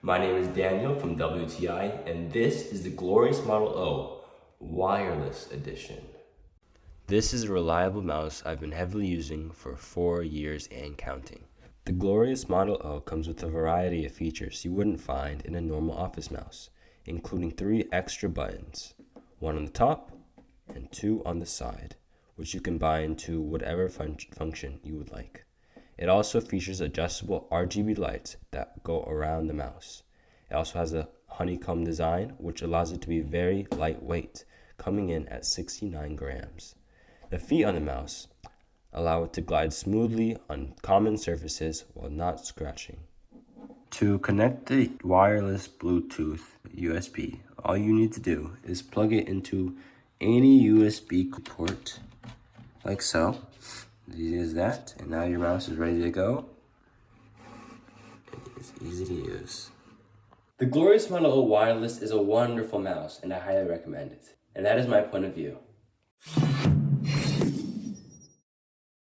My name is Daniel from WTI, and this is the glorious Model O Wireless Edition. This is a reliable mouse I've been heavily using for 4 years and counting. The glorious Model O comes with a variety of features you wouldn't find in a normal office mouse, including 3 extra buttons, 1 on the top and 2 on the side, which you can bind to whatever function you would like. It also features adjustable RGB lights that go around the mouse. It also has a honeycomb design, which allows it to be very lightweight, coming in at 69 grams. The feet on the mouse allow it to glide smoothly on common surfaces while not scratching. To connect the wireless Bluetooth USB, all you need to do is plug it into any USB port, like so. Easy as that, and now your mouse is ready to go. It's easy to use. The glorious Model O Wireless is a wonderful mouse, and I highly recommend it. And that is my point of view.